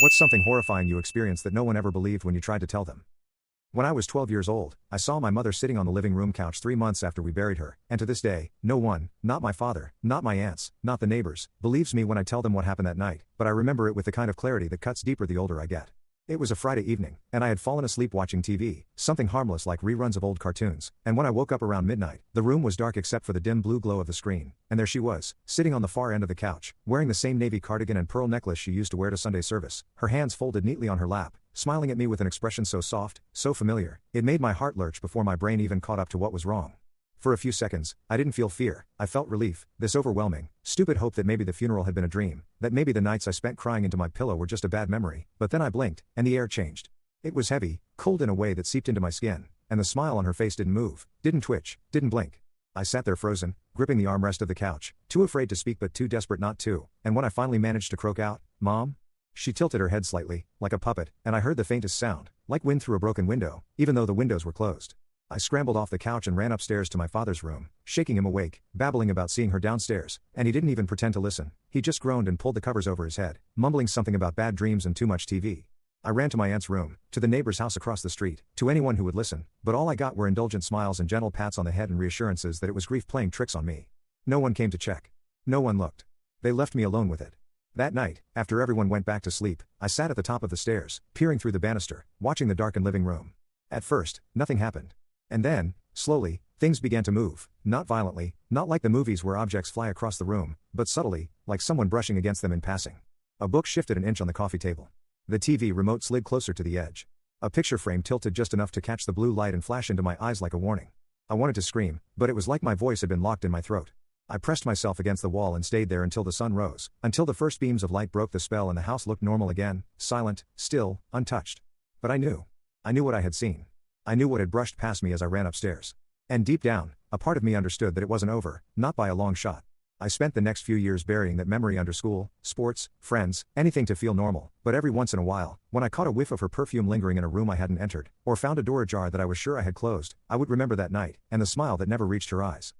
What's something horrifying you experienced that no one ever believed when you tried to tell them? When I was 12 years old, I saw my mother sitting on the living room couch 3 months after we buried her, and to this day, no one, not my father, not my aunts, not the neighbors, believes me when I tell them what happened that night, but I remember it with the kind of clarity that cuts deeper the older I get. It was a Friday evening, and I had fallen asleep watching TV, something harmless like reruns of old cartoons, and when I woke up around midnight, the room was dark except for the dim blue glow of the screen, and there she was, sitting on the far end of the couch, wearing the same navy cardigan and pearl necklace she used to wear to Sunday service, her hands folded neatly on her lap, smiling at me with an expression so soft, so familiar, it made my heart lurch before my brain even caught up to what was wrong. For a few seconds, I didn't feel fear, I felt relief, this overwhelming, stupid hope that maybe the funeral had been a dream, that maybe the nights I spent crying into my pillow were just a bad memory, but then I blinked, and the air changed. It was heavy, cold in a way that seeped into my skin, and the smile on her face didn't move, didn't twitch, didn't blink. I sat there frozen, gripping the armrest of the couch, too afraid to speak but too desperate not to, and when I finally managed to croak out, "Mom?" She tilted her head slightly, like a puppet, and I heard the faintest sound, like wind through a broken window, even though the windows were closed. I scrambled off the couch and ran upstairs to my father's room, shaking him awake, babbling about seeing her downstairs, and he didn't even pretend to listen, he just groaned and pulled the covers over his head, mumbling something about bad dreams and too much TV. I ran to my aunt's room, to the neighbor's house across the street, to anyone who would listen, but all I got were indulgent smiles and gentle pats on the head and reassurances that it was grief playing tricks on me. No one came to check. No one looked. They left me alone with it. That night, after everyone went back to sleep, I sat at the top of the stairs, peering through the banister, watching the darkened living room. At first, nothing happened. And then, slowly, things began to move, not violently, not like the movies where objects fly across the room, but subtly, like someone brushing against them in passing. A book shifted an inch on the coffee table. The TV remote slid closer to the edge. A picture frame tilted just enough to catch the blue light and flash into my eyes like a warning. I wanted to scream, but it was like my voice had been locked in my throat. I pressed myself against the wall and stayed there until the sun rose, until the first beams of light broke the spell and the house looked normal again, silent, still, untouched. But I knew. I knew what I had seen. I knew what had brushed past me as I ran upstairs. And deep down, a part of me understood that it wasn't over, not by a long shot. I spent the next few years burying that memory under school, sports, friends, anything to feel normal, but every once in a while, when I caught a whiff of her perfume lingering in a room I hadn't entered, or found a door ajar that I was sure I had closed, I would remember that night, and the smile that never reached her eyes.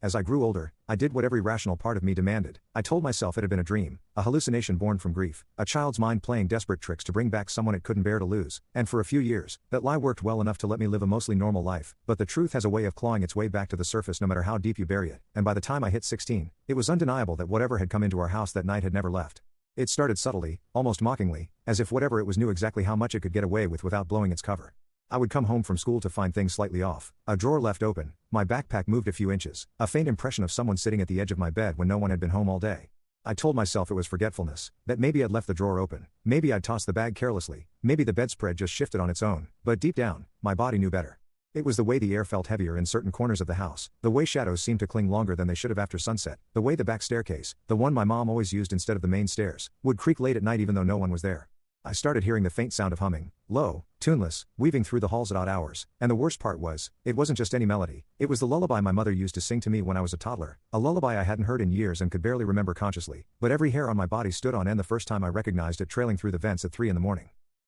As I grew older, I did what every rational part of me demanded. I told myself it had been a dream, a hallucination born from grief, a child's mind playing desperate tricks to bring back someone it couldn't bear to lose, and for a few years, that lie worked well enough to let me live a mostly normal life, but the truth has a way of clawing its way back to the surface no matter how deep you bury it, and by the time I hit 16, it was undeniable that whatever had come into our house that night had never left. It started subtly, almost mockingly, as if whatever it was knew exactly how much it could get away with without blowing its cover. I would come home from school to find things slightly off, a drawer left open, my backpack moved a few inches, a faint impression of someone sitting at the edge of my bed when no one had been home all day. I told myself it was forgetfulness, that maybe I'd left the drawer open, maybe I'd tossed the bag carelessly, maybe the bedspread just shifted on its own, but deep down, my body knew better. It was the way the air felt heavier in certain corners of the house, the way shadows seemed to cling longer than they should have after sunset, the way the back staircase, the one my mom always used instead of the main stairs, would creak late at night even though no one was there. I started hearing the faint sound of humming, low, tuneless, weaving through the halls at odd hours, and the worst part was, it wasn't just any melody, it was the lullaby my mother used to sing to me when I was a toddler, a lullaby I hadn't heard in years and could barely remember consciously, but every hair on my body stood on end the first time I recognized it trailing through the vents at 3 a.m.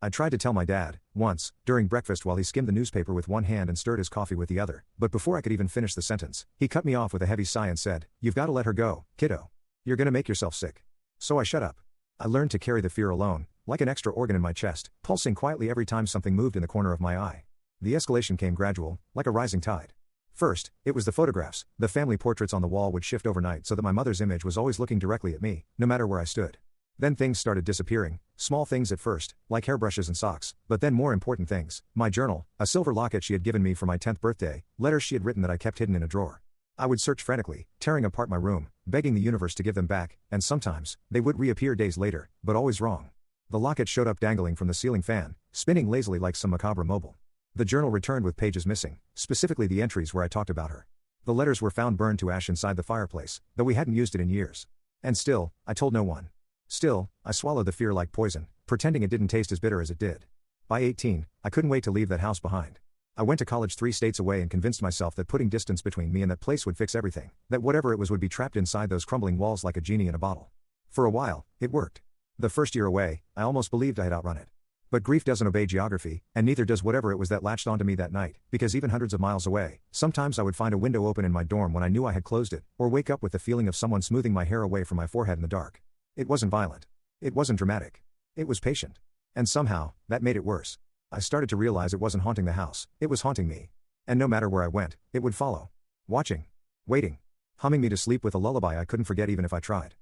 I tried to tell my dad, once, during breakfast while he skimmed the newspaper with one hand and stirred his coffee with the other, but before I could even finish the sentence, he cut me off with a heavy sigh and said, "You've got to let her go, kiddo. You're gonna make yourself sick." So I shut up. I learned to carry the fear alone, like an extra organ in my chest, pulsing quietly every time something moved in the corner of my eye. The escalation came gradual, like a rising tide. First, it was the photographs. The family portraits on the wall would shift overnight so that my mother's image was always looking directly at me, no matter where I stood. Then things started disappearing, small things at first, like hairbrushes and socks, but then more important things, my journal, a silver locket she had given me for my 10th birthday, letters she had written that I kept hidden in a drawer. I would search frantically, tearing apart my room, begging the universe to give them back, and sometimes, they would reappear days later, but always wrong. The locket showed up dangling from the ceiling fan, spinning lazily like some macabre mobile. The journal returned with pages missing, specifically the entries where I talked about her. The letters were found burned to ash inside the fireplace, though we hadn't used it in years. And still, I told no one. Still, I swallowed the fear like poison, pretending it didn't taste as bitter as it did. By 18, I couldn't wait to leave that house behind. I went to college 3 states away and convinced myself that putting distance between me and that place would fix everything, that whatever it was would be trapped inside those crumbling walls like a genie in a bottle. For a while, it worked. The first year away, I almost believed I had outrun it. But grief doesn't obey geography, and neither does whatever it was that latched onto me that night, because even hundreds of miles away, sometimes I would find a window open in my dorm when I knew I had closed it, or wake up with the feeling of someone smoothing my hair away from my forehead in the dark. It wasn't violent. It wasn't dramatic. It was patient. And somehow, that made it worse. I started to realize it wasn't haunting the house, it was haunting me. And no matter where I went, it would follow. Watching. Waiting. Humming me to sleep with a lullaby I couldn't forget even if I tried.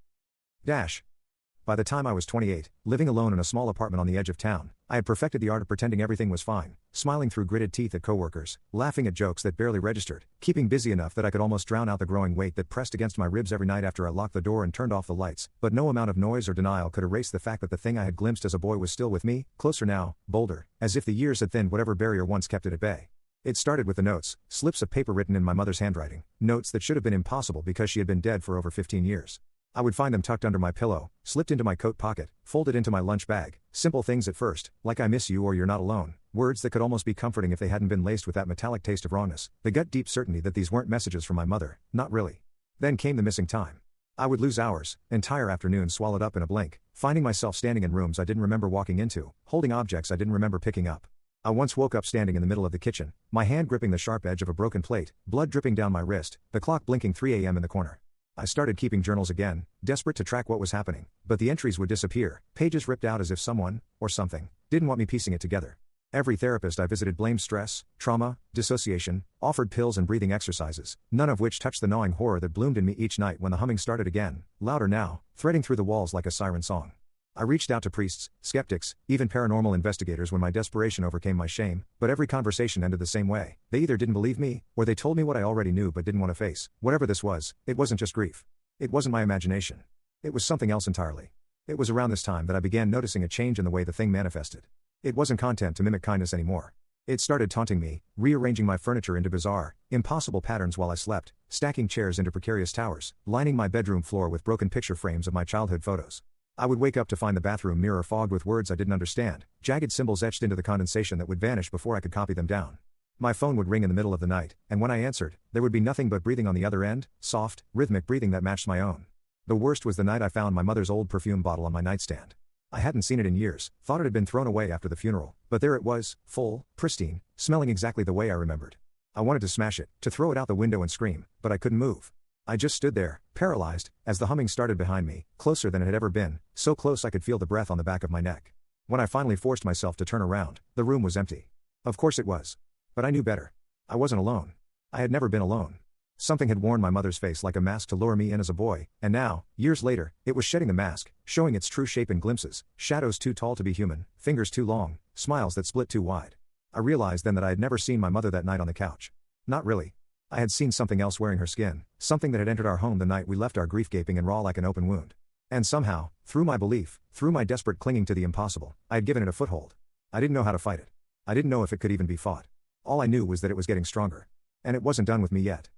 By the time I was 28, living alone in a small apartment on the edge of town, I had perfected the art of pretending everything was fine, smiling through gritted teeth at coworkers, laughing at jokes that barely registered, keeping busy enough that I could almost drown out the growing weight that pressed against my ribs every night after I locked the door and turned off the lights, but no amount of noise or denial could erase the fact that the thing I had glimpsed as a boy was still with me, closer now, bolder, as if the years had thinned whatever barrier once kept it at bay. It started with the notes, slips of paper written in my mother's handwriting, notes that should have been impossible because she had been dead for over 15 years. I would find them tucked under my pillow, slipped into my coat pocket, folded into my lunch bag, simple things at first, like I miss you or you're not alone, words that could almost be comforting if they hadn't been laced with that metallic taste of wrongness, the gut-deep certainty that these weren't messages from my mother, not really. Then came the missing time. I would lose hours, entire afternoons swallowed up in a blink, finding myself standing in rooms I didn't remember walking into, holding objects I didn't remember picking up. I once woke up standing in the middle of the kitchen, my hand gripping the sharp edge of a broken plate, blood dripping down my wrist, the clock blinking 3 a.m. in the corner. I started keeping journals again, desperate to track what was happening, but the entries would disappear, pages ripped out as if someone, or something, didn't want me piecing it together. Every therapist I visited blamed stress, trauma, dissociation, offered pills and breathing exercises, none of which touched the gnawing horror that bloomed in me each night when the humming started again, louder now, threading through the walls like a siren song. I reached out to priests, skeptics, even paranormal investigators when my desperation overcame my shame, but every conversation ended the same way. They either didn't believe me, or they told me what I already knew but didn't want to face. Whatever this was, it wasn't just grief. It wasn't my imagination. It was something else entirely. It was around this time that I began noticing a change in the way the thing manifested. It wasn't content to mimic kindness anymore. It started taunting me, rearranging my furniture into bizarre, impossible patterns while I slept, stacking chairs into precarious towers, lining my bedroom floor with broken picture frames of my childhood photos. I would wake up to find the bathroom mirror fogged with words I didn't understand, jagged symbols etched into the condensation that would vanish before I could copy them down. My phone would ring in the middle of the night, and when I answered, there would be nothing but breathing on the other end, soft, rhythmic breathing that matched my own. The worst was the night I found my mother's old perfume bottle on my nightstand. I hadn't seen it in years, thought it had been thrown away after the funeral, but there it was, full, pristine, smelling exactly the way I remembered. I wanted to smash it, to throw it out the window and scream, but I couldn't move. I just stood there, paralyzed, as the humming started behind me, closer than it had ever been, so close I could feel the breath on the back of my neck. When I finally forced myself to turn around, the room was empty. Of course it was. But I knew better. I wasn't alone. I had never been alone. Something had worn my mother's face like a mask to lure me in as a boy, and now, years later, it was shedding the mask, showing its true shape in glimpses, shadows too tall to be human, fingers too long, smiles that split too wide. I realized then that I had never seen my mother that night on the couch. Not really. I had seen something else wearing her skin, something that had entered our home the night we left our grief gaping and raw like an open wound. And somehow, through my belief, through my desperate clinging to the impossible, I had given it a foothold. I didn't know how to fight it. I didn't know if it could even be fought. All I knew was that it was getting stronger. And it wasn't done with me yet.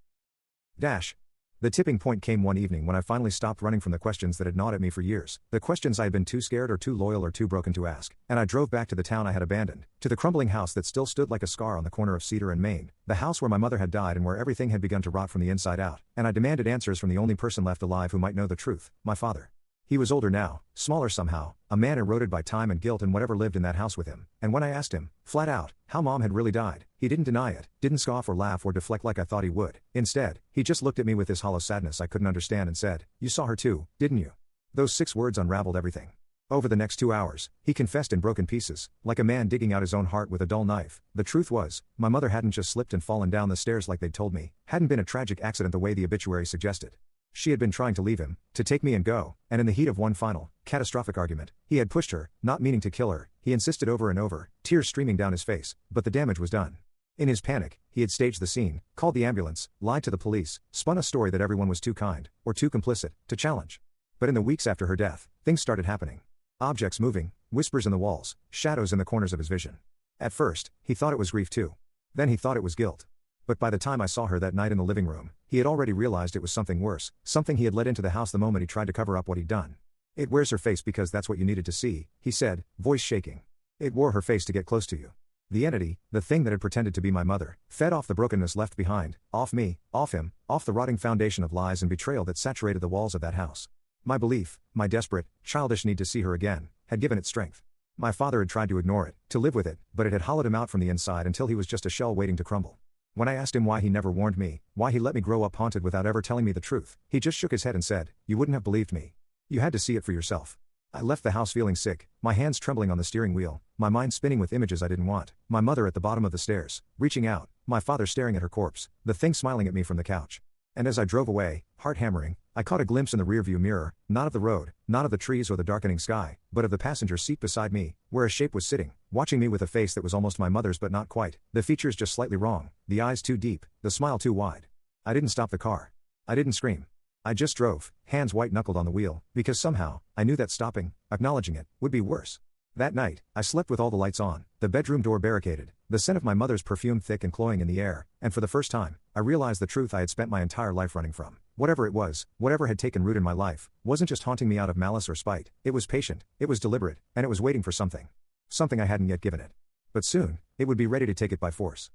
The tipping point came one evening when I finally stopped running from the questions that had gnawed at me for years, the questions I had been too scared or too loyal or too broken to ask, and I drove back to the town I had abandoned, to the crumbling house that still stood like a scar on the corner of Cedar and Main, the house where my mother had died and where everything had begun to rot from the inside out, and I demanded answers from the only person left alive who might know the truth, my father. He was older now, smaller somehow, a man eroded by time and guilt and whatever lived in that house with him, and when I asked him, flat out, how Mom had really died, he didn't deny it, didn't scoff or laugh or deflect like I thought he would. Instead, he just looked at me with this hollow sadness I couldn't understand and said, "You saw her too, didn't you?" Those 6 words unraveled everything. Over the next 2 hours, he confessed in broken pieces, like a man digging out his own heart with a dull knife. The truth was, my mother hadn't just slipped and fallen down the stairs like they'd told me, hadn't been a tragic accident the way the obituary suggested. She had been trying to leave him, to take me and go, and in the heat of one final, catastrophic argument, he had pushed her, not meaning to kill her, he insisted over and over, tears streaming down his face, but the damage was done. In his panic, he had staged the scene, called the ambulance, lied to the police, spun a story that everyone was too kind, or too complicit, to challenge. But in the weeks after her death, things started happening. Objects moving, whispers in the walls, shadows in the corners of his vision. At first, he thought it was grief too. Then he thought it was guilt. But by the time I saw her that night in the living room, he had already realized it was something worse, something he had let into the house the moment he tried to cover up what he'd done. "It wears her face because that's what you needed to see," he said, voice shaking. "It wore her face to get close to you." The entity, the thing that had pretended to be my mother, fed off the brokenness left behind, off me, off him, off the rotting foundation of lies and betrayal that saturated the walls of that house. My belief, my desperate, childish need to see her again, had given it strength. My father had tried to ignore it, to live with it, but it had hollowed him out from the inside until he was just a shell waiting to crumble. When I asked him why he never warned me, why he let me grow up haunted without ever telling me the truth, he just shook his head and said, "You wouldn't have believed me. You had to see it for yourself." I left the house feeling sick, my hands trembling on the steering wheel, my mind spinning with images I didn't want. My mother at the bottom of the stairs, reaching out, my father staring at her corpse, the thing smiling at me from the couch. And as I drove away, heart hammering, I caught a glimpse in the rearview mirror, not of the road, not of the trees or the darkening sky, but of the passenger seat beside me, where a shape was sitting, watching me with a face that was almost my mother's but not quite, the features just slightly wrong, the eyes too deep, the smile too wide. I didn't stop the car. I didn't scream. I just drove, hands white-knuckled on the wheel, because somehow, I knew that stopping, acknowledging it, would be worse. That night, I slept with all the lights on, the bedroom door barricaded, the scent of my mother's perfume thick and cloying in the air, and for the first time, I realized the truth I had spent my entire life running from. Whatever it was, whatever had taken root in my life, wasn't just haunting me out of malice or spite, it was patient, it was deliberate, and it was waiting for something. Something I hadn't yet given it. But soon, it would be ready to take it by force.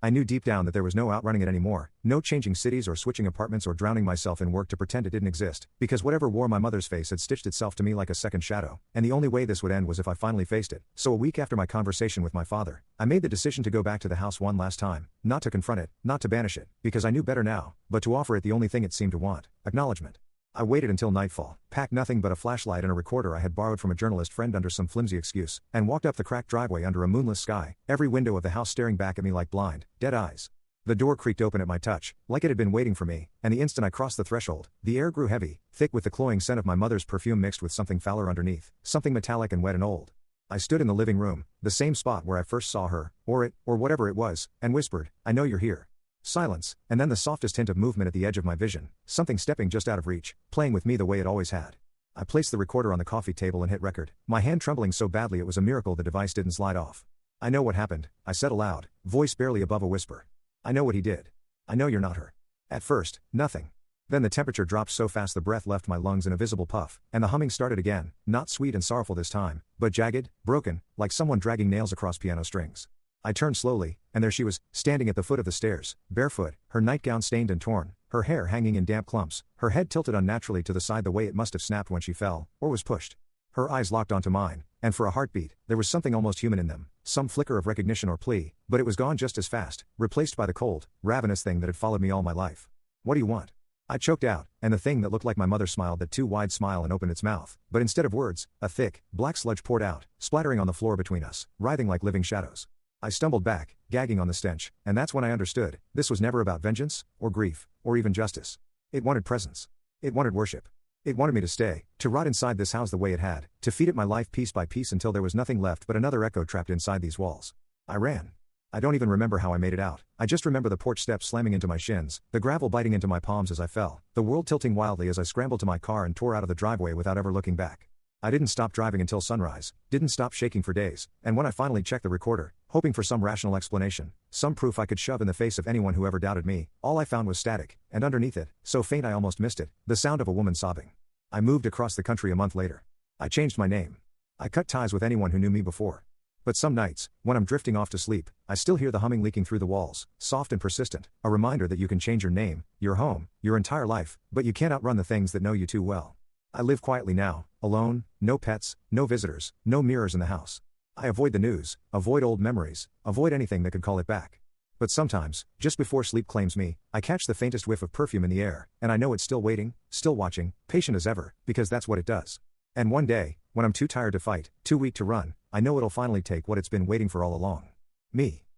I knew deep down that there was no outrunning it anymore, no changing cities or switching apartments or drowning myself in work to pretend it didn't exist, because whatever wore my mother's face had stitched itself to me like a second shadow, and the only way this would end was if I finally faced it. So a week after my conversation with my father, I made the decision to go back to the house one last time, not to confront it, not to banish it, because I knew better now, but to offer it the only thing it seemed to want, acknowledgement. I waited until nightfall, packed nothing but a flashlight and a recorder I had borrowed from a journalist friend under some flimsy excuse, and walked up the cracked driveway under a moonless sky, every window of the house staring back at me like blind, dead eyes. The door creaked open at my touch, like it had been waiting for me, and the instant I crossed the threshold, the air grew heavy, thick with the cloying scent of my mother's perfume mixed with something fouler underneath, something metallic and wet and old. I stood in the living room, the same spot where I first saw her, or it, or whatever it was, and whispered, "I know you're here." Silence, and then the softest hint of movement at the edge of my vision, something stepping just out of reach, playing with me the way it always had. I placed the recorder on the coffee table and hit record, my hand trembling so badly it was a miracle the device didn't slide off. "I know what happened," I said aloud, voice barely above a whisper. "I know what he did. I know you're not her." At first, nothing. Then the temperature dropped so fast the breath left my lungs in a visible puff, and the humming started again, not sweet and sorrowful this time, but jagged, broken, like someone dragging nails across piano strings. I turned slowly, and there she was, standing at the foot of the stairs, barefoot, her nightgown stained and torn, her hair hanging in damp clumps, her head tilted unnaturally to the side the way it must have snapped when she fell, or was pushed. Her eyes locked onto mine, and for a heartbeat, there was something almost human in them, some flicker of recognition or plea, but it was gone just as fast, replaced by the cold, ravenous thing that had followed me all my life. "What do you want?" I choked out, and the thing that looked like my mother smiled that too wide smile and opened its mouth, but instead of words, a thick, black sludge poured out, splattering on the floor between us, writhing like living shadows. I stumbled back, gagging on the stench, and that's when I understood, this was never about vengeance, or grief, or even justice. It wanted presence. It wanted worship. It wanted me to stay, to rot inside this house the way it had, to feed it my life piece by piece until there was nothing left but another echo trapped inside these walls. I ran. I don't even remember how I made it out, I just remember the porch steps slamming into my shins, the gravel biting into my palms as I fell, the world tilting wildly as I scrambled to my car and tore out of the driveway without ever looking back. I didn't stop driving until sunrise, didn't stop shaking for days, and when I finally checked the recorder, hoping for some rational explanation, some proof I could shove in the face of anyone who ever doubted me, all I found was static, and underneath it, so faint I almost missed it, the sound of a woman sobbing. I moved across the country a month later. I changed my name. I cut ties with anyone who knew me before. But some nights, when I'm drifting off to sleep, I still hear the humming leaking through the walls, soft and persistent, a reminder that you can change your name, your home, your entire life, but you can't outrun the things that know you too well. I live quietly now, alone, no pets, no visitors, no mirrors in the house. I avoid the news, avoid old memories, avoid anything that could call it back. But sometimes, just before sleep claims me, I catch the faintest whiff of perfume in the air, and I know it's still waiting, still watching, patient as ever, because that's what it does. And one day, when I'm too tired to fight, too weak to run, I know it'll finally take what it's been waiting for all along. Me.